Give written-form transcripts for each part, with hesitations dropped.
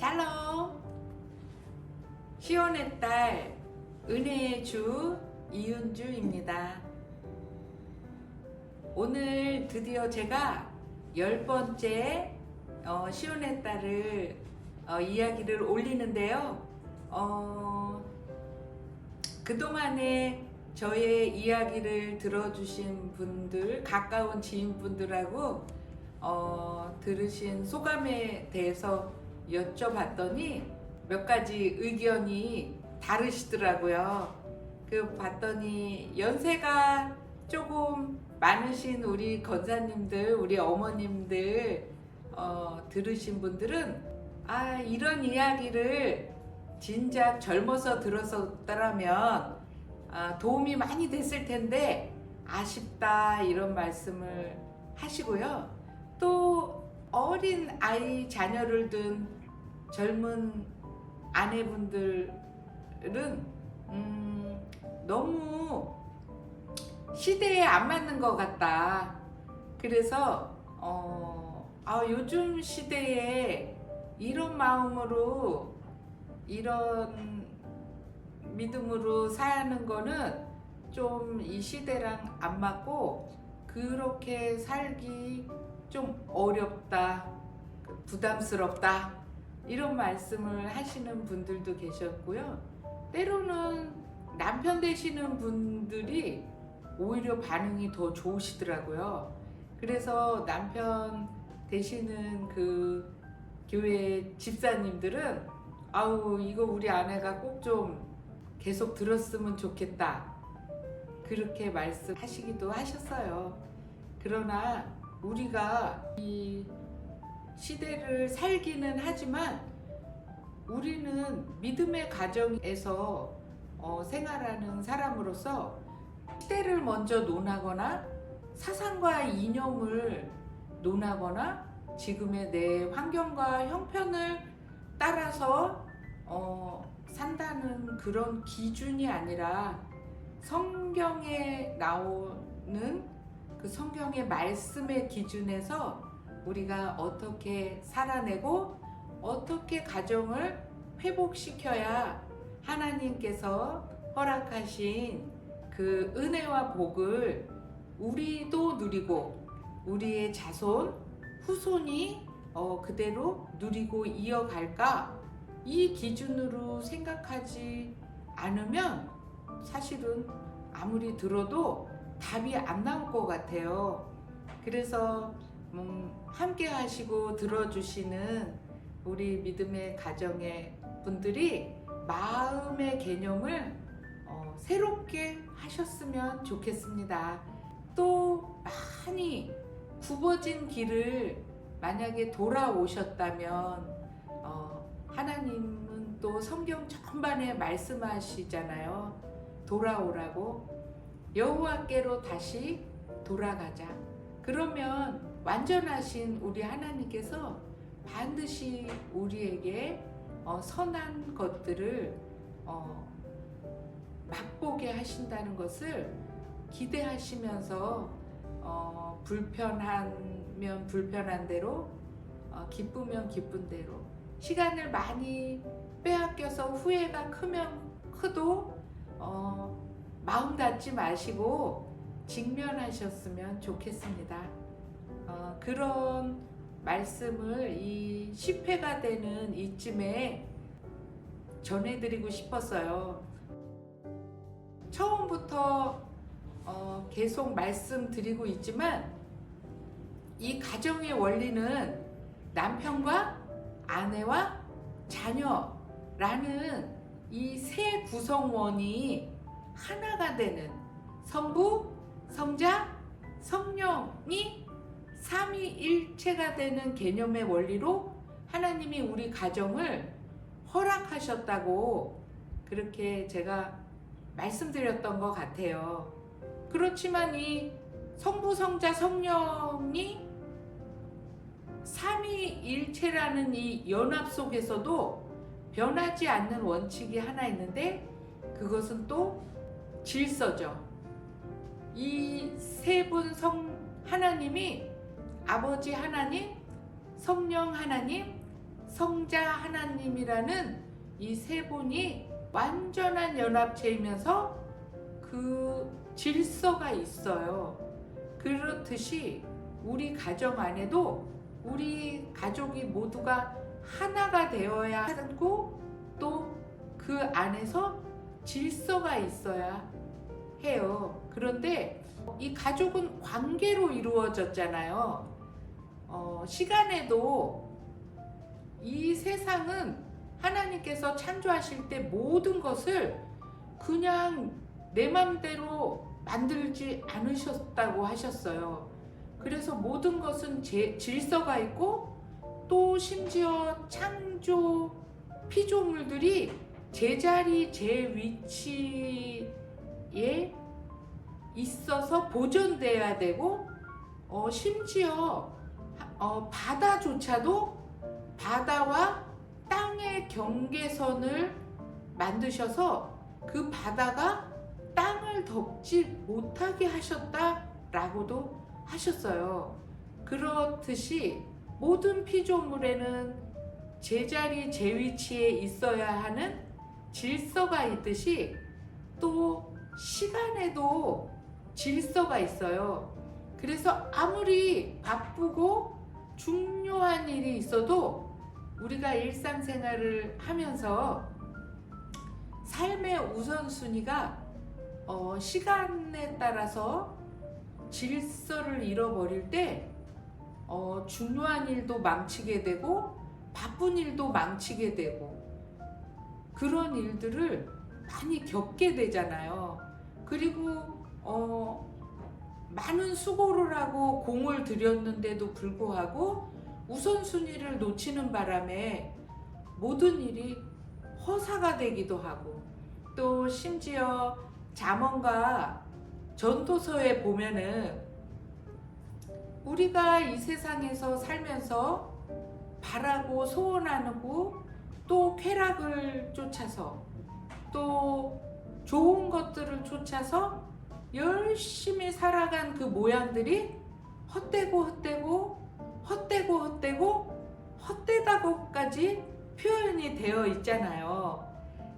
샬롬. 시온의 딸 은혜의 주 이은주입니다. 오늘 드디어 제가 10번째 시온의 딸을 이야기를 올리는데요. 그동안에 저의 이야기를 들어주신 분들, 가까운 지인분들하고 들으신 소감에 대해서 여쭤봤더니 몇 가지 의견이 다르시더라고요. 봤더니 연세가 조금 많으신 우리 권사님들, 우리 어머님들 들으신 분들은 이런 이야기를 진작 젊어서 들었었더라면 도움이 많이 됐을 텐데 아쉽다, 이런 말씀을 하시고요. 또 어린 아이 자녀를 둔 젊은 아내분들은 너무 시대에 안 맞는 것 같다. 그래서 요즘 시대에 이런 마음으로, 이런 믿음으로 사는 거는 좀 이 시대랑 안 맞고, 그렇게 살기 좀 어렵다, 부담스럽다, 이런 말씀을 하시는 분들도 계셨고요. 때로는 남편 되시는 분들이 오히려 반응이 더 좋으시더라고요. 그래서 남편 되시는 그 교회 집사님들은 이거 우리 아내가 꼭 좀 계속 들었으면 좋겠다, 그렇게 말씀하시기도 하셨어요. 그러나 우리가 이 시대를 살기는 하지만 우리는 믿음의 가정에서 생활하는 사람으로서 시대를 먼저 논하거나 사상과 이념을 논하거나 지금의 내 환경과 형편을 따라서 산다는 그런 기준이 아니라 성경에 나오는 그 성경의 말씀의 기준에서 우리가 어떻게 살아내고 어떻게 가정을 회복시켜야 하나님께서 허락하신 그 은혜와 복을 우리도 누리고 우리의 자손, 후손이 그대로 누리고 이어갈까? 이 기준으로 생각하지 않으면 사실은 아무리 들어도 답이 안 나올 것 같아요. 그래서 함께 하시고 들어주시는 우리 믿음의 가정의 분들이 마음의 개념을 새롭게 하셨으면 좋겠습니다. 또 많이 굽어진 길을 만약에 돌아오셨다면 하나님은 또 성경 전반에 말씀하시잖아요. 돌아오라고, 여호와께로 다시 돌아가자. 그러면 완전하신 우리 하나님께서 반드시 우리에게 선한 것들을 맛보게 하신다는 것을 기대하시면서 불편하면 불편한 대로, 기쁘면 기쁜 대로, 시간을 많이 빼앗겨서 후회가 크면 크도 마음 닫지 마시고 직면하셨으면 좋겠습니다. 그런 말씀을 이 10회가 되는 이쯤에 전해드리고 싶었어요. 처음부터 계속 말씀드리고 있지만 이 가정의 원리는 남편과 아내와 자녀라는 이 세 구성원이 하나가 되는 성부, 성자, 성령이 삼위일체가 되는 개념의 원리로 하나님이 우리 가정을 허락하셨다고 그렇게 제가 말씀드렸던 것 같아요. 그렇지만 이 성부, 성자, 성령이 삼위일체라는 이 연합 속에서도 변하지 않는 원칙이 하나 있는데, 그것은 또 질서죠. 이 세 분 하나님이 아버지 하나님, 성령 하나님, 성자 하나님이라는 이 세 분이 완전한 연합체이면서 그 질서가 있어요. 그렇듯이 우리 가정 안에도 우리 가족이 모두가 하나가 되어야 하고 또 그 안에서 질서가 있어야 해요. 그런데 이 가족은 관계로 이루어졌잖아요. 시간에도 이 세상은 하나님께서 창조하실 때 모든 것을 그냥 내 맘대로 만들지 않으셨다고 하셨어요. 그래서 모든 것은 질서가 있고 또 심지어 창조 피조물들이 제자리 제 위치에 있어서 보존돼야 되고 심지어 바다조차도 바다와 땅의 경계선을 만드셔서 그 바다가 땅을 덮지 못하게 하셨다라고도 하셨어요. 그렇듯이 모든 피조물에는 제자리 제 위치에 있어야 하는 질서가 있듯이 또 시간에도 질서가 있어요. 그래서 아무리 바쁘고 중요한 일이 있어도 우리가 일상생활을 하면서 삶의 우선순위가 시간에 따라서 질서를 잃어버릴 때 중요한 일도 망치게 되고 바쁜 일도 망치게 되고 그런 일들을 많이 겪게 되잖아요. 그리고 많은 수고를 하고 공을 들였는데도 불구하고 우선순위를 놓치는 바람에 모든 일이 허사가 되기도 하고 또 심지어 잠언과 전도서에 보면은 우리가 이 세상에서 살면서 바라고 소원하고 또 쾌락을 쫓아서 또 좋은 것들을 쫓아서 열심히 살아간 그 모양들이 헛되다고까지 표현이 되어 있잖아요.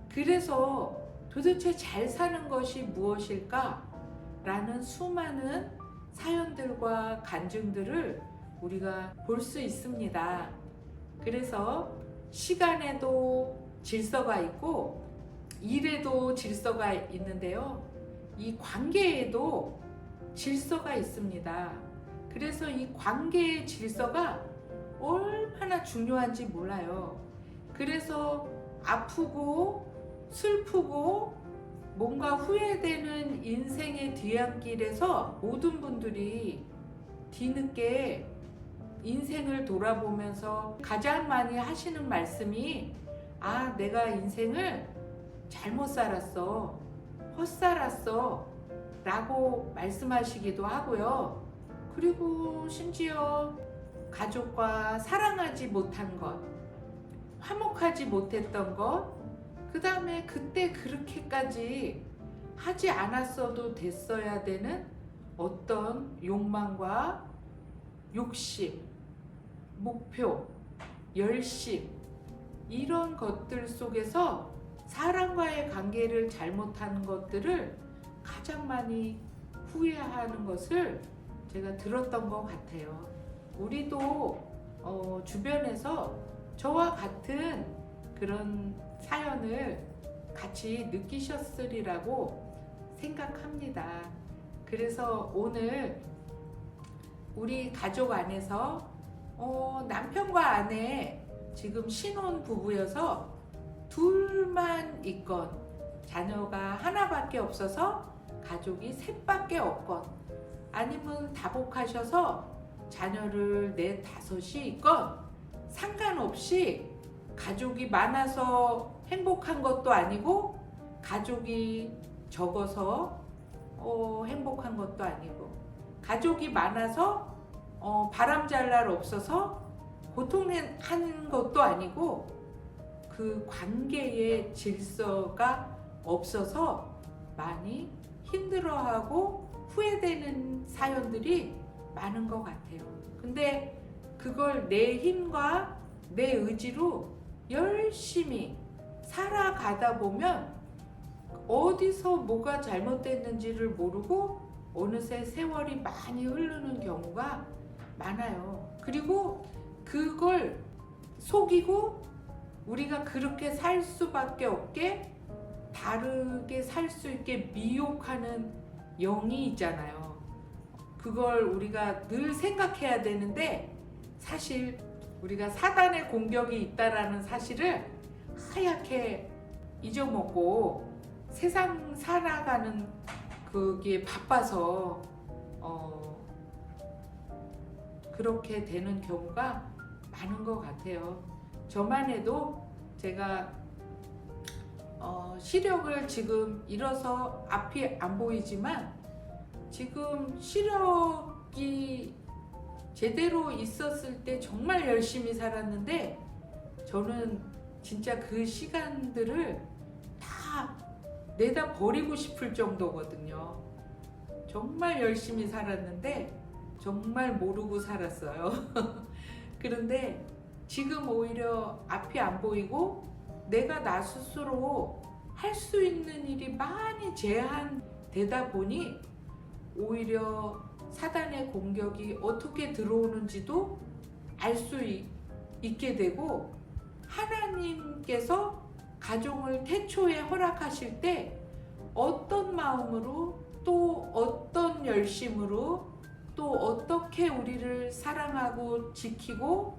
그래서 도대체 잘 사는 것이 무엇일까? 라는 수많은 사연들과 간증들을 우리가 볼 수 있습니다. 그래서 시간에도 질서가 있고 일에도 질서가 있는데요. 이 관계에도 질서가 있습니다. 그래서 이 관계의 질서가 얼마나 중요한지 몰라요. 그래서 아프고 슬프고 뭔가 후회되는 인생의 뒤안길에서 모든 분들이 뒤늦게 인생을 돌아보면서 가장 많이 하시는 말씀이 내가 인생을 잘못 살았어, 헛살았어 라고 말씀하시기도 하고요. 그리고 심지어 가족과 사랑하지 못한 것, 화목하지 못했던 것, 그 다음에 그때 그렇게까지 하지 않았어도 됐어야 되는 어떤 욕망과 욕심, 목표, 열심 이런 것들 속에서 사람과의 관계를 잘못한 것들을 가장 많이 후회하는 것을 제가 들었던 것 같아요. 우리도 주변에서 저와 같은 그런 사연을 같이 느끼셨으리라고 생각합니다. 그래서 오늘 우리 가족 안에서 남편과 아내 지금 신혼 부부여서 둘만 있건 자녀가 하나밖에 없어서 가족이 셋밖에 없건 아니면 다복하셔서 자녀를 넷 다섯이 있건 상관없이 가족이 많아서 행복한 것도 아니고 가족이 적어서 행복한 것도 아니고 가족이 많아서 바람잘 날 없어서 고통한 것도 아니고 그 관계의 질서가 없어서 많이 힘들어하고 후회되는 사연들이 많은 것 같아요. 근데 그걸 내 힘과 내 의지로 열심히 살아가다 보면 어디서 뭐가 잘못됐는지를 모르고 어느새 세월이 많이 흐르는 경우가 많아요. 그리고 그걸 속이고 우리가 그렇게 살 수밖에 없게 다르게 살 수 있게 미혹하는 영이 있잖아요. 그걸 우리가 늘 생각해야 되는데 사실 우리가 사단의 공격이 있다라는 사실을 하얗게 잊어먹고 세상 살아가는 그게 바빠서 그렇게 되는 경우가 많은 것 같아요. 저만 해도 제가 시력을 지금 잃어서 앞이 안 보이지만 지금 시력이 제대로 있었을 때 정말 열심히 살았는데 저는 진짜 그 시간들을 다 내다 버리고 싶을 정도거든요. 정말 열심히 살았는데 정말 모르고 살았어요. 그런데 지금 오히려 앞이 안 보이고 내가 나 스스로 할 수 있는 일이 많이 제한되다 보니 오히려 사단의 공격이 어떻게 들어오는지도 알 수 있게 되고 하나님께서 가정을 태초에 허락하실 때 어떤 마음으로 또 어떤 열심으로 또 어떻게 우리를 사랑하고 지키고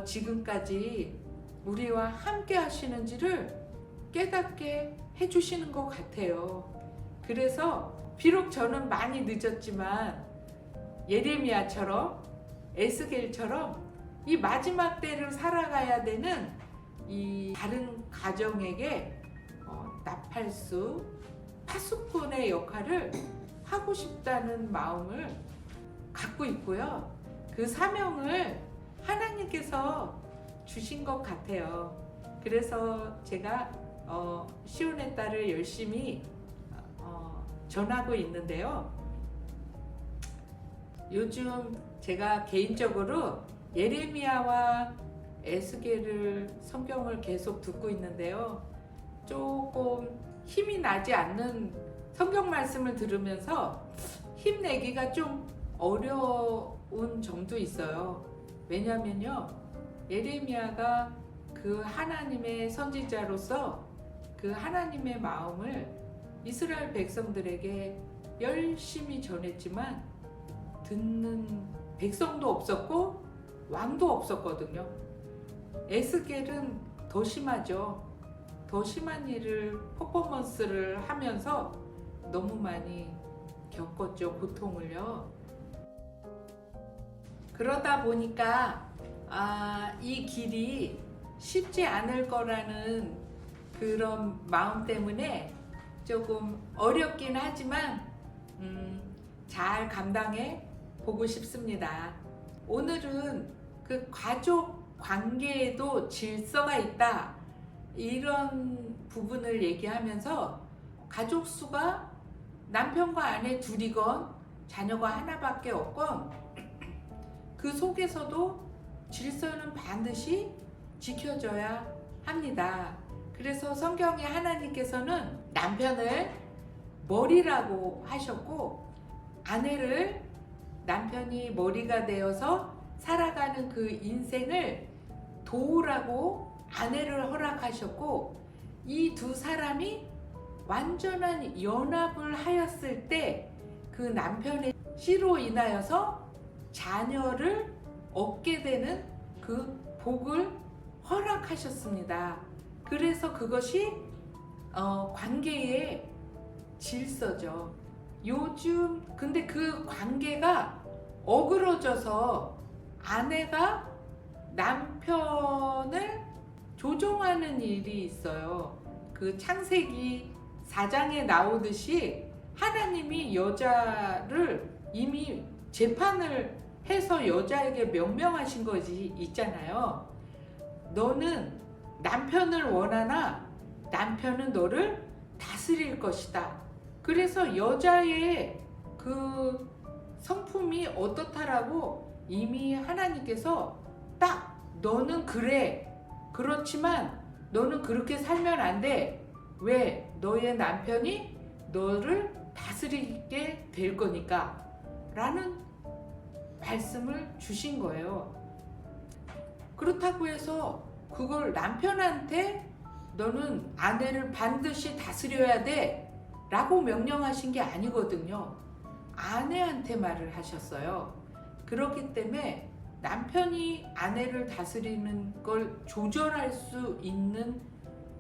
지금까지 우리와 함께 하시는지를 깨닫게 해주시는 것 같아요. 그래서 비록 저는 많이 늦었지만 예레미야처럼 에스겔처럼 이 마지막 때를 살아가야 되는 이 다른 가정에게 나팔수 파수꾼의 역할을 하고 싶다는 마음을 갖고 있고요. 그 사명을 하나님께서 주신 것 같아요. 그래서 제가 시온의 딸을 열심히 전하고 있는데요. 요즘 제가 개인적으로 예레미야와 에스겔을 성경을 계속 듣고 있는데요. 조금 힘이 나지 않는 성경 말씀을 들으면서 힘내기가 좀 어려운 점도 있어요. 왜냐면요, 예레미야가 그 하나님의 선지자로서 그 하나님의 마음을 이스라엘 백성들에게 열심히 전했지만 듣는 백성도 없었고 왕도 없었거든요. 에스겔은 더 심하죠. 더 심한 일을 퍼포먼스를 하면서 너무 많이 겪었죠. 고통을요. 그러다 보니까 이 길이 쉽지 않을 거라는 그런 마음 때문에 조금 어렵긴 하지만 잘 감당해 보고 싶습니다. 오늘은 그 가족 관계에도 질서가 있다, 이런 부분을 얘기하면서 가족 수가 남편과 아내 둘이건 자녀가 하나밖에 없건 그 속에서도 질서는 반드시 지켜져야 합니다. 그래서 성경에 하나님께서는 남편을 머리라고 하셨고 아내를 남편이 머리가 되어서 살아가는 그 인생을 도우라고 아내를 허락하셨고 이 두 사람이 완전한 연합을 하였을 때 그 남편의 씨로 인하여서 자녀를 얻게 되는 그 복을 허락하셨습니다. 그래서 그것이 관계의 질서죠. 요즘 근데 그 관계가 어그러져서 아내가 남편을 조종하는 일이 있어요. 그 창세기 4장에 나오듯이 하나님이 여자를 이미 재판을 해서 여자에게 명명하신 것이 있잖아요. 너는 남편을 원하나 남편은 너를 다스릴 것이다. 그래서 여자의 그 성품이 어떻다라고 이미 하나님께서 딱 너는 그래. 그렇지만 너는 그렇게 살면 안 돼. 왜? 너의 남편이 너를 다스리게 될 거니까. 라는 말씀을 주신 거예요. 그렇다고 해서 그걸 남편한테 너는 아내를 반드시 다스려야 돼 라고 명령하신 게 아니거든요. 아내한테 말을 하셨어요. 그렇기 때문에 남편이 아내를 다스리는 걸 조절할 수 있는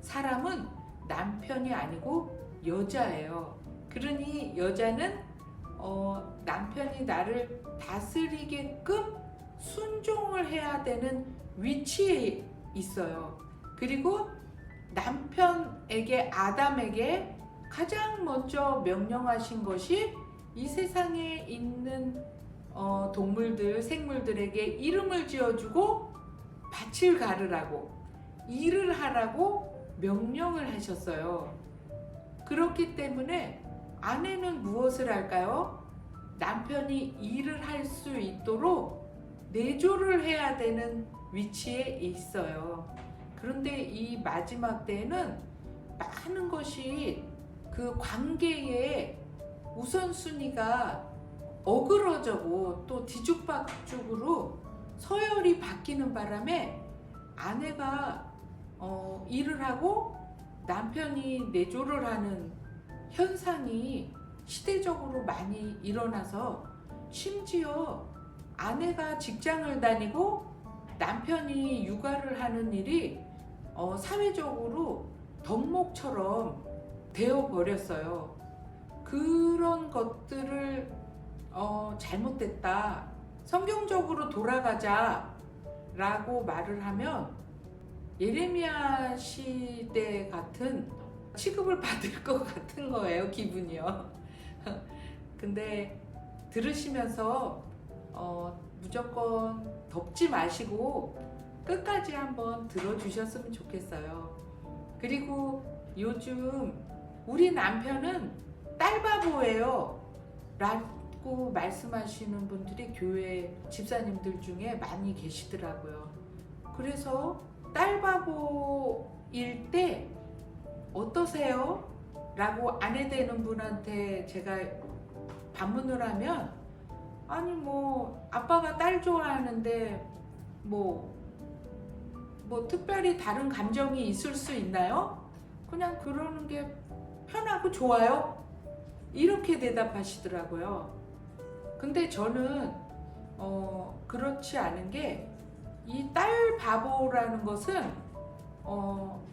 사람은 남편이 아니고 여자예요. 그러니 여자는 남편이 나를 다스리게끔 순종을 해야 되는 위치에 있어요. 그리고 남편에게, 아담에게 가장 먼저 명령하신 것이 이 세상에 있는 동물들, 생물들에게 이름을 지어주고 밭을 가르라고, 일을 하라고 명령을 하셨어요. 그렇기 때문에 아내는 무엇을 할까요? 남편이 일을 할 수 있도록 내조를 해야 되는 위치에 있어요. 그런데 이 마지막 때에는 많은 것이 그 관계의 우선순위가 어그러져고 또 뒤죽박죽으로 서열이 바뀌는 바람에 아내가 일을 하고 남편이 내조를 하는 현상이 시대적으로 많이 일어나서 심지어 아내가 직장을 다니고 남편이 육아를 하는 일이 사회적으로 덕목처럼 되어버렸어요. 그런 것들을 잘못됐다, 성경적으로 돌아가자 라고 말을 하면 예레미야 시대 같은 취급을 받을 것 같은 거예요, 기분이요. 근데 들으시면서 무조건 덮지 마시고 끝까지 한번 들어주셨으면 좋겠어요. 그리고 요즘 우리 남편은 딸바보예요 라고 말씀하시는 분들이 교회 집사님들 중에 많이 계시더라고요. 그래서 딸바보일 때 어떠세요? 라고 아내 되는 분한테 제가 반문을 하면, 아니 뭐 아빠가 딸 좋아하는데 뭐 특별히 다른 감정이 있을 수 있나요? 그냥 그러는 게 편하고 좋아요? 이렇게 대답하시더라고요. 근데 저는 그렇지 않은 게, 이 딸 바보라는 것은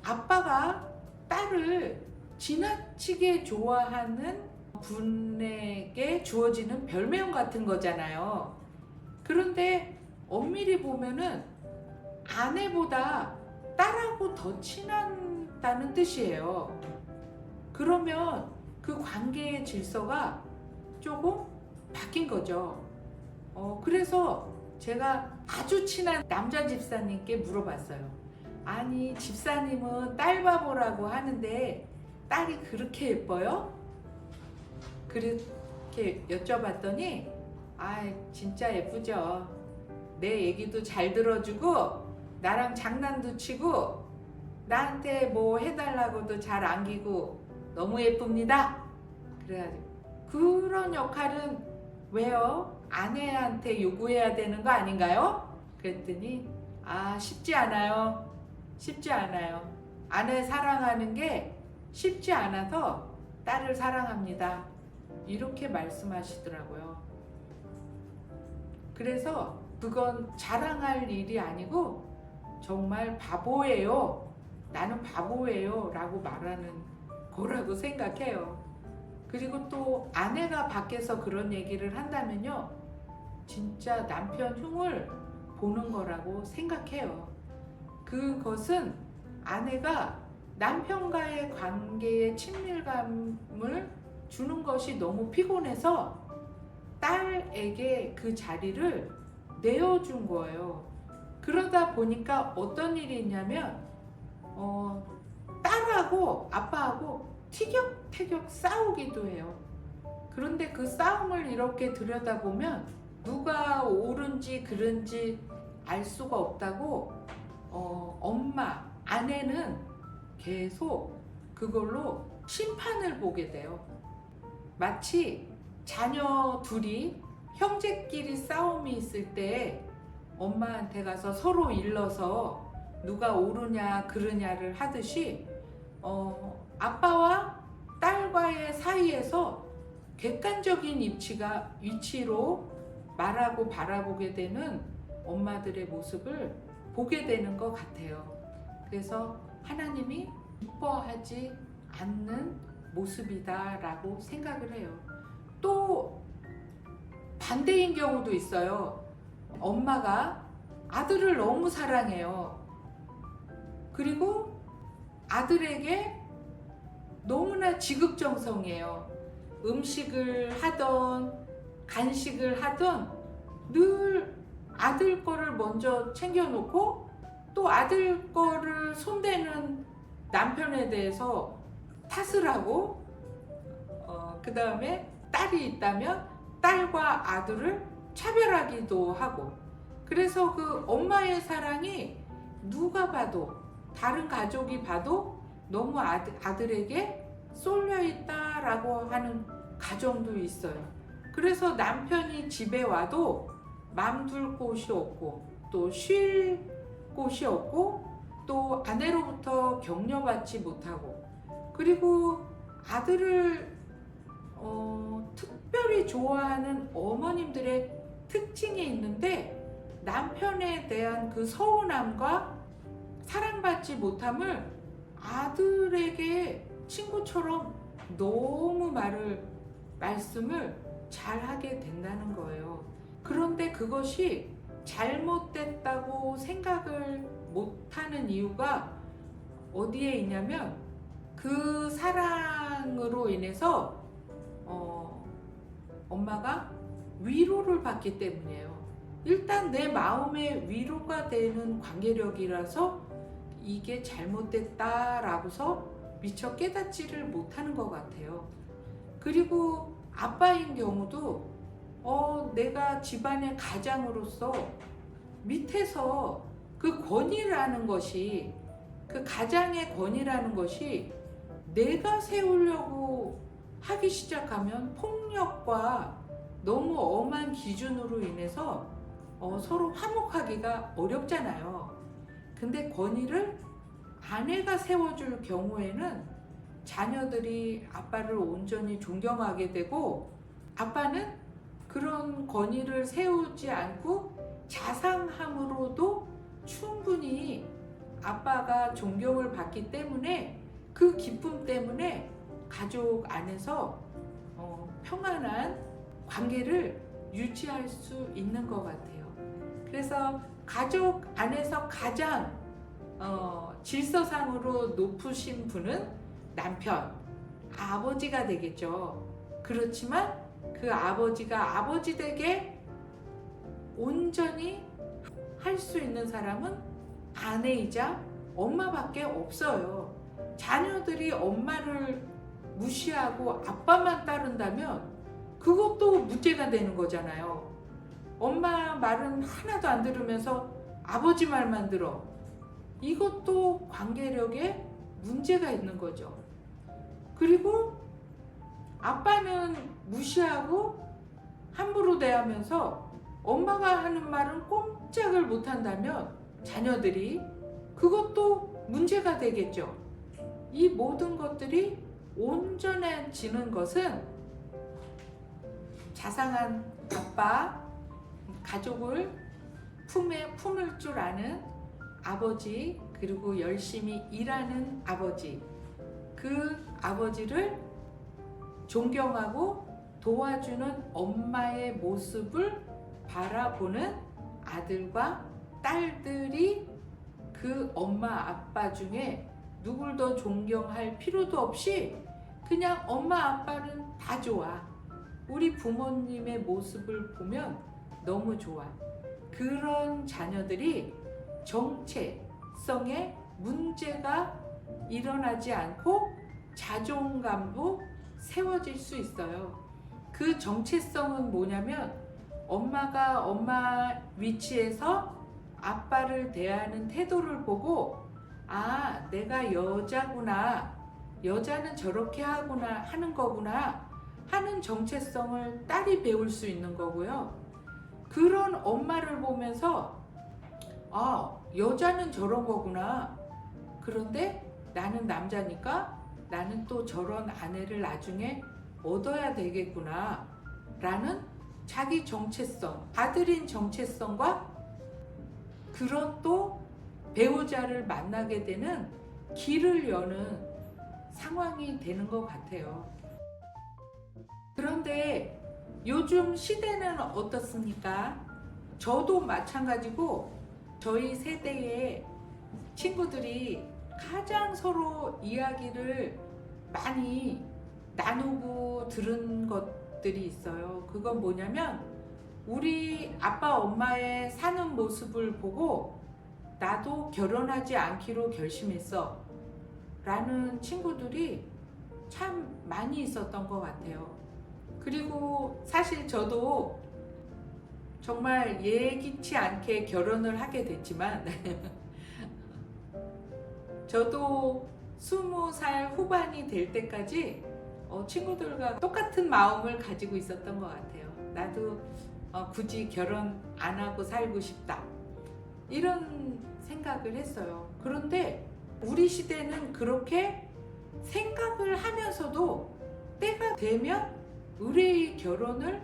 아빠가 딸을 지나치게 좋아하는 분에게 주어지는 별명 같은 거잖아요. 그런데 엄밀히 보면은 아내보다 딸하고 더 친하다는 뜻이에요. 그러면 그 관계의 질서가 조금 바뀐 거죠. 그래서 제가 아주 친한 남자 집사님께 물어봤어요. 아니, 집사님은 딸바보라고 하는데 딸이 그렇게 예뻐요? 그렇게 여쭤봤더니, 아, 진짜 예쁘죠. 내 얘기도 잘 들어주고 나랑 장난도 치고 나한테 뭐 해달라고도 잘 안기고 너무 예쁩니다. 그래가지고, 그런 역할은 왜요? 아내한테 요구해야 되는 거 아닌가요? 그랬더니, 아, 쉽지 않아요. 쉽지 않아요. 아내 사랑하는 게 쉽지 않아서 딸을 사랑합니다. 이렇게 말씀하시더라고요. 그래서 그건 자랑할 일이 아니고 정말 바보예요. 나는 바보예요 라고 말하는 거라고 생각해요. 그리고 또 아내가 밖에서 그런 얘기를 한다면요, 진짜 남편 흉을 보는 거라고 생각해요. 그것은 아내가 남편과의 관계에 친밀감을 주는 것이 너무 피곤해서 딸에게 그 자리를 내어준 거예요. 그러다 보니까 어떤 일이 있냐면 딸하고 아빠하고 티격태격 싸우기도 해요. 그런데 그 싸움을 이렇게 들여다보면 누가 옳은지 그른지 알 수가 없다고 엄마, 아내는 계속 그걸로 심판을 보게 돼요. 마치 자녀 둘이 형제끼리 싸움이 있을 때 엄마한테 가서 서로 일러서 누가 옳으냐 그르냐를 하듯이 아빠와 딸과의 사이에서 객관적인 위치로 말하고 바라보게 되는 엄마들의 모습을 보게 되는 것 같아요. 그래서 하나님이 기뻐하지 않는 모습이다라고 생각을 해요. 또 반대인 경우도 있어요. 엄마가 아들을 너무 사랑해요. 그리고 아들에게 너무나 지극정성이에요. 음식을 하던 간식을 하던 늘 아들 거를 먼저 챙겨놓고 또 아들 거를 손대는 남편에 대해서 탓을 하고 그 다음에 딸이 있다면 딸과 아들을 차별하기도 하고, 그래서 그 엄마의 사랑이 누가 봐도 다른 가족이 봐도 너무 아들에게 쏠려 있다라고 하는 가정도 있어요. 그래서 남편이 집에 와도 맘둘 곳이 없고 또 쉴 곳이 없고 또 아내로부터 격려받지 못하고, 그리고 아들을 특별히 좋아하는 어머님들의 특징이 있는데 남편에 대한 그 서운함과 사랑받지 못함을 아들에게 친구처럼 너무 말씀을 잘 하게 된다는 거예요. 그런데 그것이 잘못됐다고 생각을 못하는 이유가 어디에 있냐면 그 사랑으로 인해서 엄마가 위로를 받기 때문이에요. 일단 내 마음에 위로가 되는 관계력이라서 이게 잘못됐다라고서 미처 깨닫지를 못하는 것 같아요. 그리고 아빠인 경우도 내가 집안의 가장으로서 밑에서 그 권위라는 것이, 그 가장의 권위라는 것이 내가 세우려고 하기 시작하면 폭력과 너무 엄한 기준으로 인해서 서로 화목하기가 어렵잖아요. 근데 권위를 아내가 세워줄 경우에는 자녀들이 아빠를 온전히 존경하게 되고, 아빠는 그런 권위를 세우지 않고 자상함으로도 충분히 아빠가 존경을 받기 때문에 그 기쁨 때문에 가족 안에서 평안한 관계를 유지할 수 있는 것 같아요. 그래서 가족 안에서 가장 질서상으로 높으신 분은 남편, 아버지가 되겠죠. 그렇지만 그 아버지가 아버지 되게 온전히 할 수 있는 사람은 아내이자 엄마밖에 없어요. 자녀들이 엄마를 무시하고 아빠만 따른다면 그것도 문제가 되는 거잖아요. 엄마 말은 하나도 안 들으면서 아버지 말만 들어. 이것도 관계력에 문제가 있는 거죠. 그리고 아빠는 무시하고 함부로 대하면서 엄마가 하는 말은 꼼짝을 못한다면 자녀들이, 그것도 문제가 되겠죠. 이 모든 것들이 온전해지는 것은 자상한 아빠, 가족을 품에 품을 줄 아는 아버지, 그리고 열심히 일하는 아버지, 그 아버지를 존경하고 도와주는 엄마의 모습을 바라보는 아들과 딸들이 그 엄마 아빠 중에 누굴 더 존경할 필요도 없이 그냥 엄마 아빠는 다 좋아. 우리 부모님의 모습을 보면 너무 좋아. 그런 자녀들이 정체성에 문제가 일어나지 않고 자존감도 세워질 수 있어요. 그 정체성은 뭐냐면 엄마가 엄마 위치에서 아빠를 대하는 태도를 보고 아, 내가 여자구나. 여자는 저렇게 하구나 하는 거구나 하는 정체성을 딸이 배울 수 있는 거고요. 그런 엄마를 보면서 아, 여자는 저런 거구나. 그런데 나는 남자니까 나는 또 저런 아내를 나중에 얻어야 되겠구나 라는 자기 정체성, 아들인 정체성과 그런 또 배우자를 만나게 되는 길을 여는 상황이 되는 것 같아요. 그런데 요즘 시대는 어떻습니까? 저도 마찬가지고 저희 세대의 친구들이 가장 서로 이야기를 많이 나누고 들은 것들이 있어요. 그건 뭐냐면 우리 아빠 엄마의 사는 모습을 보고 나도 결혼하지 않기로 결심했어 라는 친구들이 참 많이 있었던 것 같아요. 그리고 사실 저도 정말 예기치 않게 결혼을 하게 됐지만 저도 20살 후반이 될 때까지 친구들과 똑같은 마음을 가지고 있었던 것 같아요. 나도 굳이 결혼 안 하고 살고 싶다 이런 생각을 했어요. 그런데 우리 시대는 그렇게 생각을 하면서도 때가 되면 의뢰의 결혼을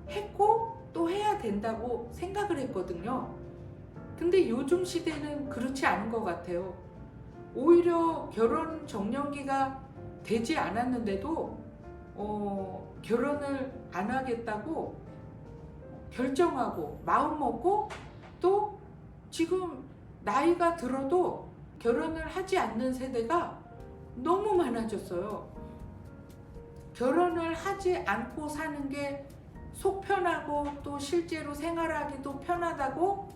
했고 또 해야 된다고 생각을 했거든요. 근데 요즘 시대는 그렇지 않은 것 같아요. 오히려 결혼 정년기가 되지 않았는데도 결혼을 안 하겠다고 결정하고 마음 먹고 또 지금 나이가 들어도 결혼을 하지 않는 세대가 너무 많아졌어요. 결혼을 하지 않고 사는 게 속 편하고 또 실제로 생활하기도 편하다고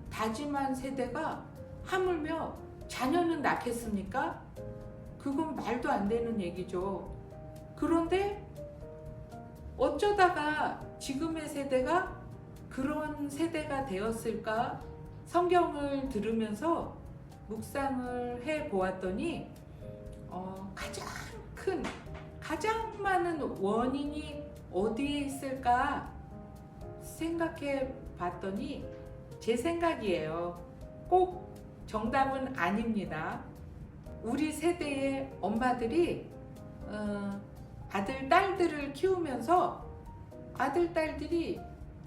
다짐한 세대가 하물며 자녀는 낳겠습니까? 그건 말도 안 되는 얘기죠. 그런데 어쩌다가 지금의 세대가 그런 세대가 되었을까? 성경을 들으면서 묵상을 해 보았더니 가장 많은 원인이 어디에 있을까 생각해 봤더니 제 생각이에요. 꼭 정답은 아닙니다. 우리 세대의 엄마들이 아들, 딸들을 키우면서 아들, 딸들이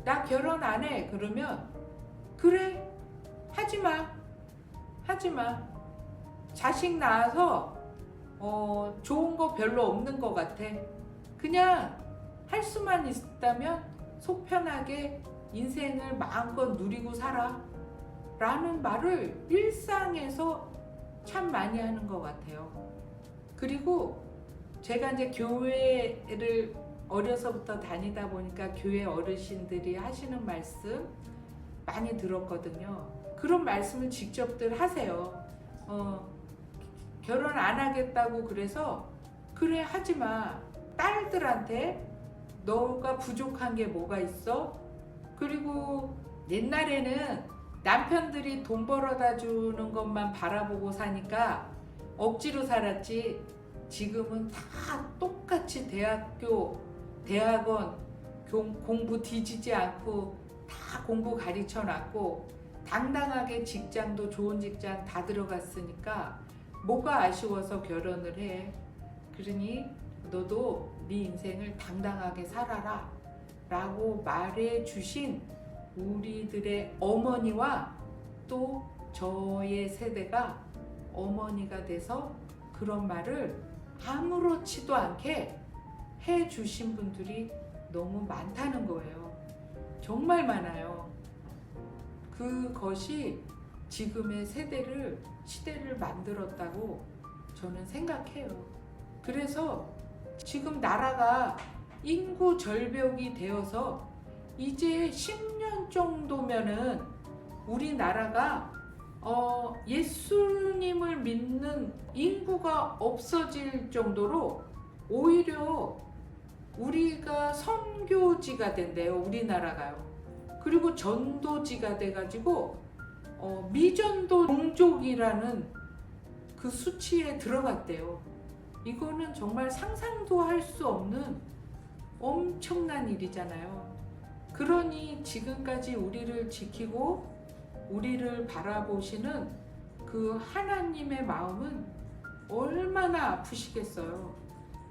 나 결혼 안 해 그러면 그래 하지마 자식 낳아서 좋은 거 별로 없는 것 같아. 그냥 할 수만 있다면 속 편하게 인생을 마음껏 누리고 살아 라는 말을 일상에서 참 많이 하는 것 같아요. 그리고 제가 이제 교회를 어려서부터 다니다 보니까 교회 어르신들이 하시는 말씀 많이 들었거든요. 그런 말씀을 직접들 하세요. 결혼 안 하겠다고 그래서 그래 하지마. 딸들한테 너가 부족한 게 뭐가 있어? 그리고 옛날에는 남편들이 돈 벌어다 주는 것만 바라보고 사니까 억지로 살았지. 지금은 다 똑같이 대학교, 대학원 공부 뒤지지 않고 다 공부 가르쳐 놨고 당당하게 직장도 좋은 직장 다 들어갔으니까 뭐가 아쉬워서 결혼을 해. 그러니 너도 네 인생을 당당하게 살아라 라고 말해 주신 우리들의 어머니와 또 저의 세대가 어머니가 돼서 그런 말을 아무렇지도 않게 해 주신 분들이 너무 많다는 거예요. 정말 많아요. 그것이 지금의 시대를 만들었다고 저는 생각해요. 그래서 지금 나라가 인구 절벽이 되어서 이제 10년 정도면은 우리나라가 예수님을 믿는 인구가 없어질 정도로 오히려 우리가 선교지가 된대요. 우리나라가요. 그리고 전도지가 돼가지고 미전도 종족이라는 그 수치에 들어갔대요. 이거는 정말 상상도 할 수 없는 엄청난 일이잖아요. 그러니 지금까지 우리를 지키고 우리를 바라보시는 그 하나님의 마음은 얼마나 아프시겠어요.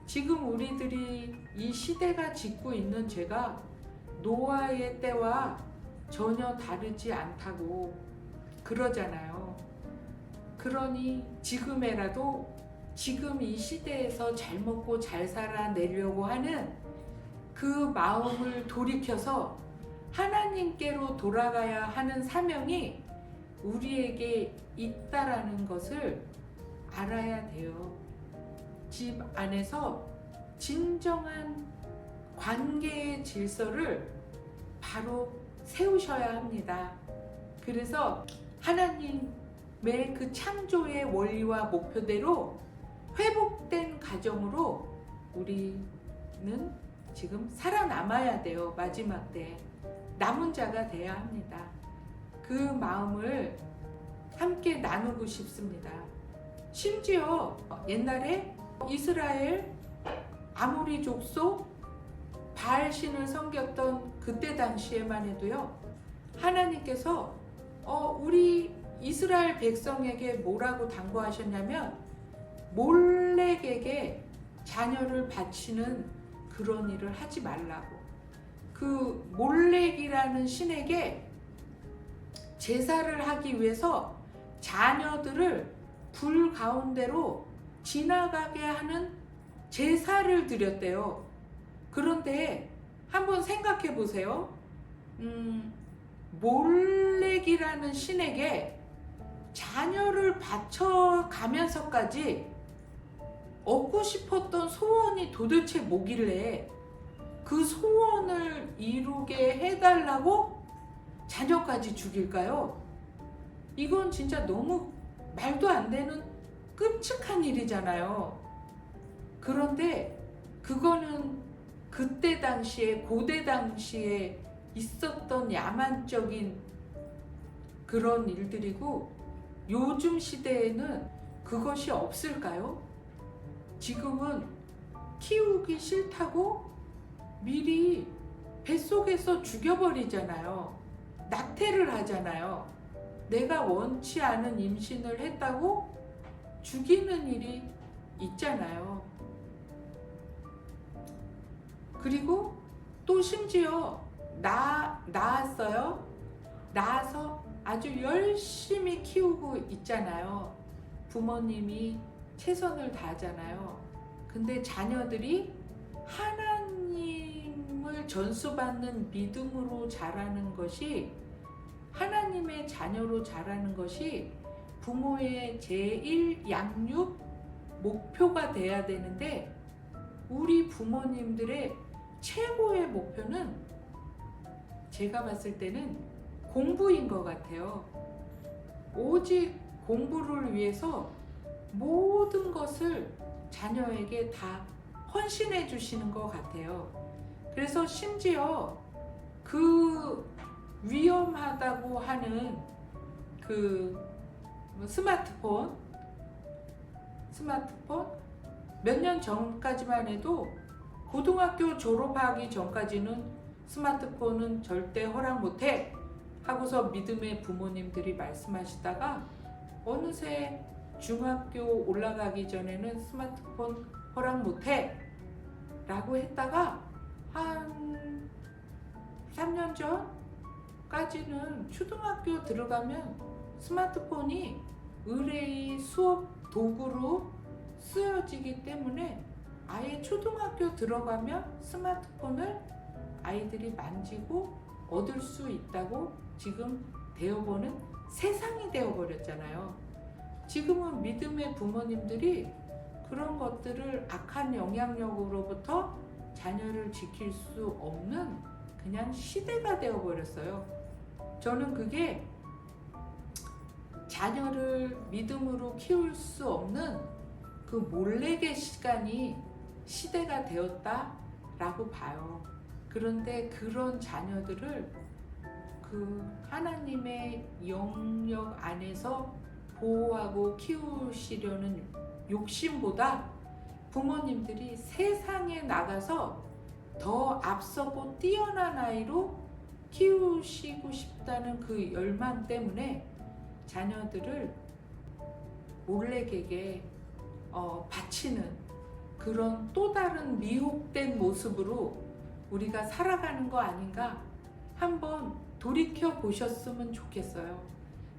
지금 우리들이 이 시대가 짓고 있는 죄가 노아의 때와 전혀 다르지 않다고 그러잖아요. 그러니 지금에라도 지금 이 시대에서 잘 먹고 잘 살아내려고 하는 그 마음을 돌이켜서 하나님께로 돌아가야 하는 사명이 우리에게 있다라는 것을 알아야 돼요. 집 안에서 진정한 관계의 질서를 바로 세우셔야 합니다. 그래서 하나님의 그 창조의 원리와 목표대로 회복된 가정으로 우리는 지금 살아남아야 돼요. 마지막 때 남은 자가 돼야 합니다. 그 마음을 함께 나누고 싶습니다. 심지어 옛날에 이스라엘 아모리 족속 바알신을 섬겼던 그때 당시에만 해도요, 하나님께서 우리 이스라엘 백성에게 뭐라고 당부하셨냐면 몰렉에게 자녀를 바치는 그런 일을 하지 말라고. 그 몰렉이라는 신에게 제사를 하기 위해서 자녀들을 불 가운데로 지나가게 하는 제사를 드렸대요. 그런데 한번 생각해 보세요. 몰렉이라는 신에게 자녀를 바쳐가면서까지 얻고 싶었던 소원이 도대체 뭐길래 그 소원을 이루게 해달라고 자녀까지 죽일까요? 이건 진짜 너무 말도 안 되는 끔찍한 일이잖아요. 그런데 그거는 그때 당시에, 고대 당시에 있었던 야만적인 그런 일들이고, 요즘 시대에는 그것이 없을까요? 지금은 키우기 싫다고 미리 뱃속에서 죽여버리잖아요. 낙태를 하잖아요. 내가 원치 않은 임신을 했다고 죽이는 일이 있잖아요. 그리고 또 심지어 낳았어요. 낳아서 아주 열심히 키우고 있잖아요. 부모님이 최선을 다하잖아요. 근데 자녀들이 하나님을 전수받는 믿음으로 자라는 것이, 하나님의 자녀로 자라는 것이 부모의 제1 양육 목표가 돼야 되는데, 우리 부모님들의 최고의 목표는 제가 봤을 때는 공부인 것 같아요. 오직 공부를 위해서 모든 것을 자녀에게 다 헌신해 주시는 것 같아요. 그래서 심지어 그 위험하다고 하는 그 스마트폰 몇 년 전까지만 해도, 고등학교 졸업하기 전까지는 스마트폰은 절대 허락 못해 하고서 믿음의 부모님들이 말씀하시다가 어느새 중학교 올라가기 전에는 스마트폰 허락 못해 라고 했다가 한 3년 전까지는 초등학교 들어가면 스마트폰이 의뢰의 수업 도구로 쓰여지기 때문에 아예 초등학교 들어가면 스마트폰을 아이들이 만지고 얻을 수 있다고 지금 되어버는 세상이 되어버렸잖아요. 지금은 믿음의 부모님들이 그런 것들을 악한 영향력으로부터 자녀를 지킬 수 없는 그냥 시대가 되어버렸어요. 저는 그게 자녀를 믿음으로 키울 수 없는 그 몰래의 시대가 되었다라고 봐요. 그런데 그런 자녀들을 그 하나님의 영역 안에서 보호하고 키우시려는 욕심보다 부모님들이 세상에 나가서 더 앞서고 뛰어난 아이로 키우시고 싶다는 그 열망 때문에 자녀들을 몰래에게 바치는 그런 또 다른 미혹된 모습으로 우리가 살아가는 거 아닌가 한번 돌이켜 보셨으면 좋겠어요.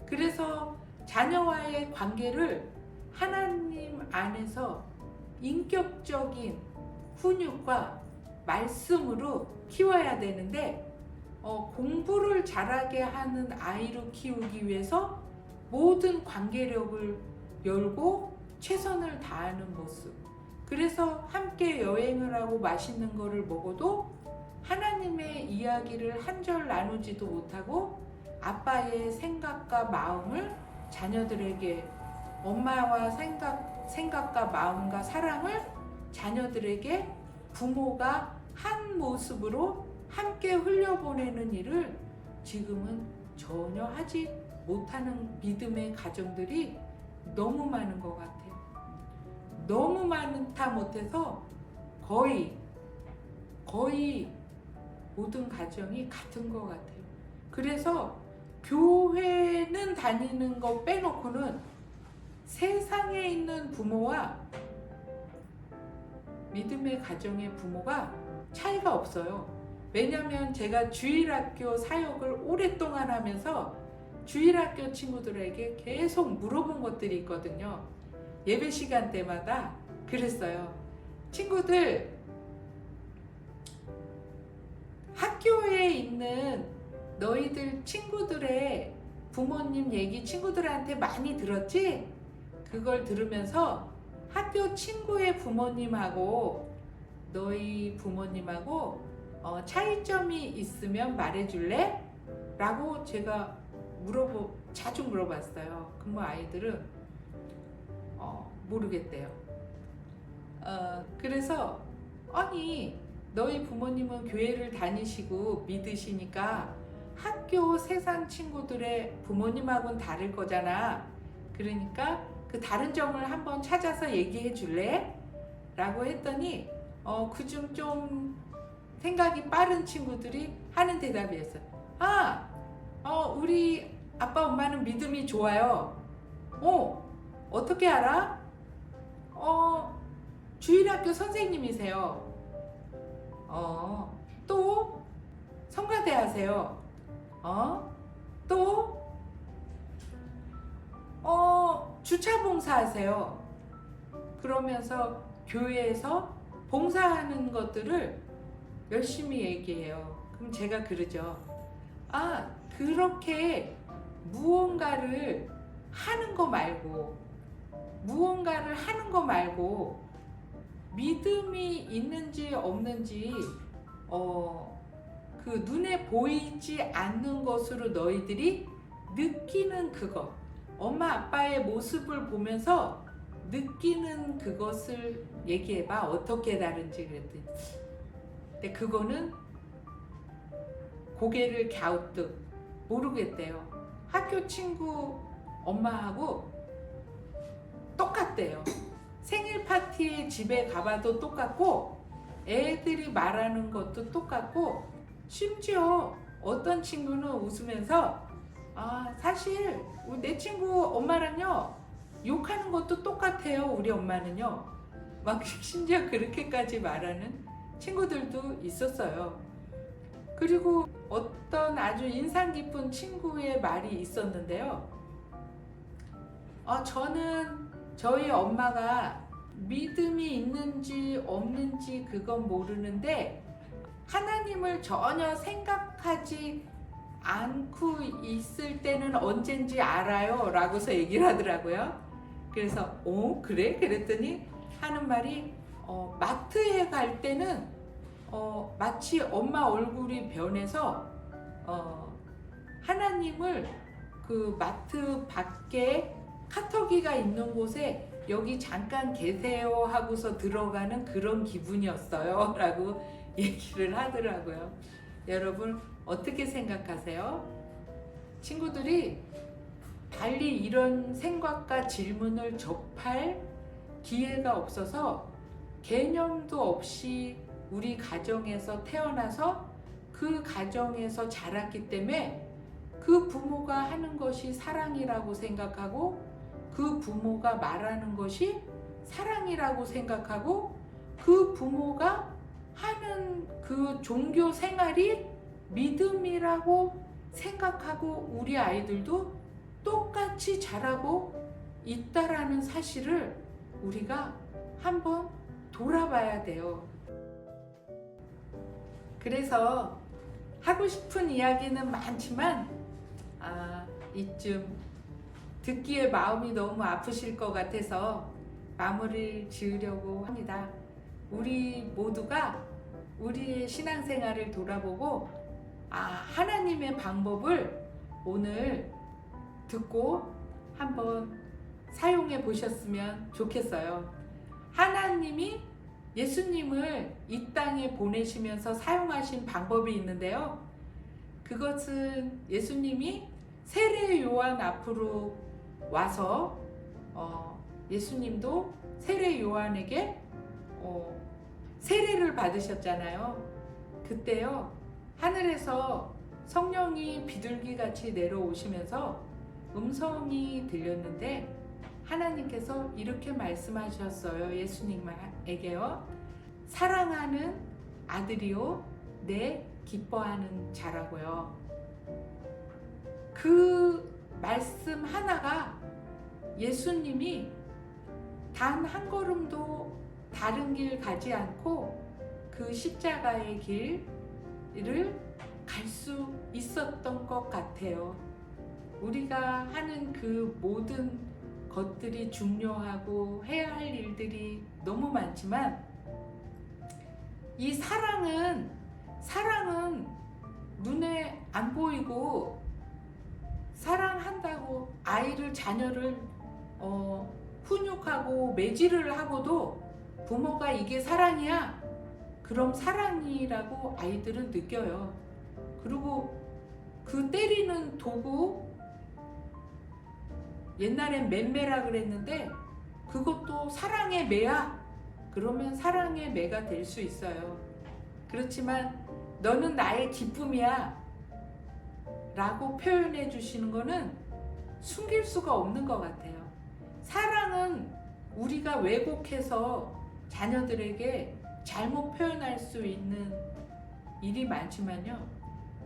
그래서 자녀와의 관계를 하나님 안에서 인격적인 훈육과 말씀으로 키워야 되는데 공부를 잘하게 하는 아이로 키우기 위해서 모든 관계력을 열고 최선을 다하는 모습. 그래서 함께 여행을 하고 맛있는 거를 먹어도 하나님의 이야기를 한 절 나누지도 못하고 아빠의 생각과 마음을 자녀들에게 엄마와 생각과 마음과 사랑을 자녀들에게 부모가 한 모습으로 함께 흘려보내는 일을 지금은 전혀 하지 못하는 믿음의 가정들이 너무 많은 것 같아요. 너무 많다 못해서 거의 모든 가정이 같은 것 같아요. 그래서 교회는 다니는 거 빼놓고는 세상에 있는 부모와 믿음의 가정의 부모가 차이가 없어요. 왜냐하면 제가 주일학교 사역을 오랫동안 하면서 주일학교 친구들에게 계속 물어본 것들이 있거든요. 예배 시간 때마다 그랬어요. 친구들, 학교에 있는 너희들 친구들의 부모님 얘기 친구들한테 많이 들었지? 그걸 들으면서 학교 친구의 부모님하고 너희 부모님하고 차이점이 있으면 말해줄래? 라고 제가 자주 물어봤어요. 그럼 아이들은 모르겠대요. 그래서 아니 너희 부모님은 교회를 다니시고 믿으시니까 학교 세상 친구들의 부모님하고는 다를 거잖아. 그러니까 그 다른 점을 한번 찾아서 얘기해 줄래? 라고 했더니 그중 좀 생각이 빠른 친구들이 하는 대답이었어요. 우리 아빠 엄마는 믿음이 좋아요. 어떻게 알아? 주일학교 선생님이세요. 또 성가대 하세요. 또 주차 봉사 하세요. 그러면서 교회에서 봉사하는 것들을 열심히 얘기해요. 그럼 제가 그러죠. 그렇게 무언가를 하는 거 말고 믿음이 있는지 없는지 그 눈에 보이지 않는 것으로 너희들이 느끼는 그것, 엄마 아빠의 모습을 보면서 느끼는 그것을 얘기해봐. 어떻게 다른지 그랬더니 근데 그거는 고개를 갸우뚱 모르겠대요. 학교 친구 엄마하고 똑같대요. 생일 파티에 집에 가봐도 똑같고 애들이 말하는 것도 똑같고 심지어 어떤 친구는 웃으면서 사실 내 친구 엄마랑요 욕하는 것도 똑같아요. 우리 엄마는요 막 심지어 그렇게까지 말하는 친구들도 있었어요. 그리고 어떤 아주 인상 깊은 친구의 말이 있었는데요. 저는 저희 엄마가 믿음이 있는지 없는지 그건 모르는데 하나님을 전혀 생각하지 않고 있을 때는 언젠지 알아요 라고서 얘기를 하더라고요. 그래서 그래? 그랬더니 하는 말이 마트에 갈 때는 마치 엄마 얼굴이 변해서 하나님을 그 마트 밖에 카터기가 있는 곳에 여기 잠깐 계세요 하고서 들어가는 그런 기분이었어요 라고 얘기를 하더라고요. 여러분 어떻게 생각하세요? 친구들이 달리 이런 생각과 질문을 접할 기회가 없어서 개념도 없이 우리 가정에서 태어나서 그 가정에서 자랐기 때문에 그 부모가 하는 것이 사랑이라고 생각하고 그 부모가 말하는 것이 사랑이라고 생각하고 그 부모가 하는 그 종교 생활이 믿음이라고 생각하고 우리 아이들도 똑같이 자라고 있다라는 사실을 우리가 한번 돌아봐야 돼요. 그래서 하고 싶은 이야기는 많지만 이쯤 듣기에 마음이 너무 아프실 것 같아서 마무리를 지으려고 합니다. 우리 모두가 우리의 신앙생활을 돌아보고 하나님의 방법을 오늘 듣고 한번 사용해 보셨으면 좋겠어요. 하나님이 예수님을 이 땅에 보내시면서 사용하신 방법이 있는데요. 그것은 예수님이 세례 요한 앞으로 와서 예수님도 세례 요한에게 세례를 받으셨잖아요. 그때요, 하늘에서 성령이 비둘기같이 내려오시면서 음성이 들렸는데 하나님께서 이렇게 말씀하셨어요. 예수님에게요. 사랑하는 아들이요 내 기뻐하는 자라고요. 그 말씀 하나가 예수님이 단 한 걸음도 다른 길 가지 않고 그 십자가의 길을 갈 수 있었던 것 같아요. 우리가 하는 그 모든 것들이 중요하고 해야 할 일들이 너무 많지만 이 사랑은 눈에 안 보이고 사랑한다고 자녀를 훈육하고 매질을 하고도 부모가 이게 사랑이야? 그럼 사랑이라고 아이들은 느껴요. 그리고 그 때리는 도구, 옛날엔 맴매라 그랬는데 그것도 사랑의 매야? 그러면 사랑의 매가 될 수 있어요. 그렇지만 너는 나의 기쁨이야 라고 표현해 주시는 거는 숨길 수가 없는 것 같아요. 사랑은 우리가 왜곡해서 자녀들에게 잘못 표현할 수 있는 일이 많지만요,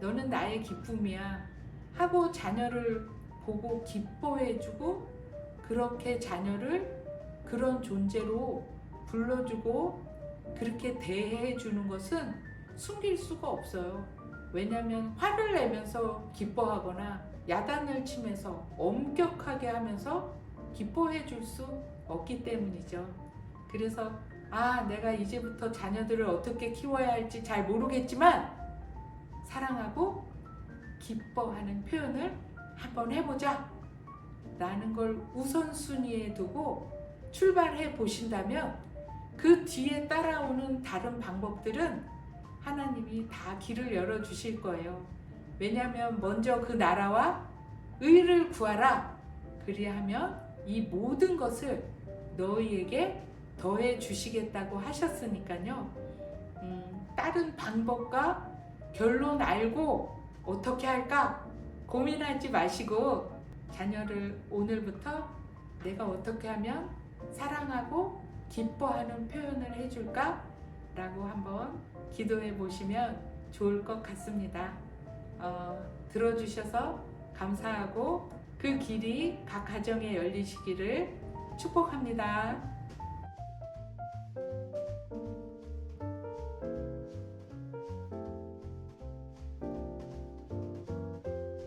너는 나의 기쁨이야 하고 자녀를 보고 기뻐해주고 그렇게 자녀를 그런 존재로 불러주고 그렇게 대해주는 것은 숨길 수가 없어요. 왜냐하면 화를 내면서 기뻐하거나 야단을 치면서 엄격하게 하면서 기뻐해줄 수 없기 때문이죠. 그래서 내가 이제부터 자녀들을 어떻게 키워야 할지 잘 모르겠지만 사랑하고 기뻐하는 표현을 한번 해보자 라는 걸 우선순위에 두고 출발해 보신다면 그 뒤에 따라오는 다른 방법들은 하나님이 다 길을 열어주실 거예요. 왜냐하면 먼저 그 나라와 의를 구하라. 그리하면 이 모든 것을 너희에게 더해 주시겠다고 하셨으니까요. 다른 방법과 결론 알고 어떻게 할까 고민하지 마시고 자녀를 오늘부터 내가 어떻게 하면 사랑하고 기뻐하는 표현을 해줄까? 라고 한번 기도해 보시면 좋을 것 같습니다. 들어주셔서 감사하고 그 길이 각 가정에 열리시기를 축복합니다.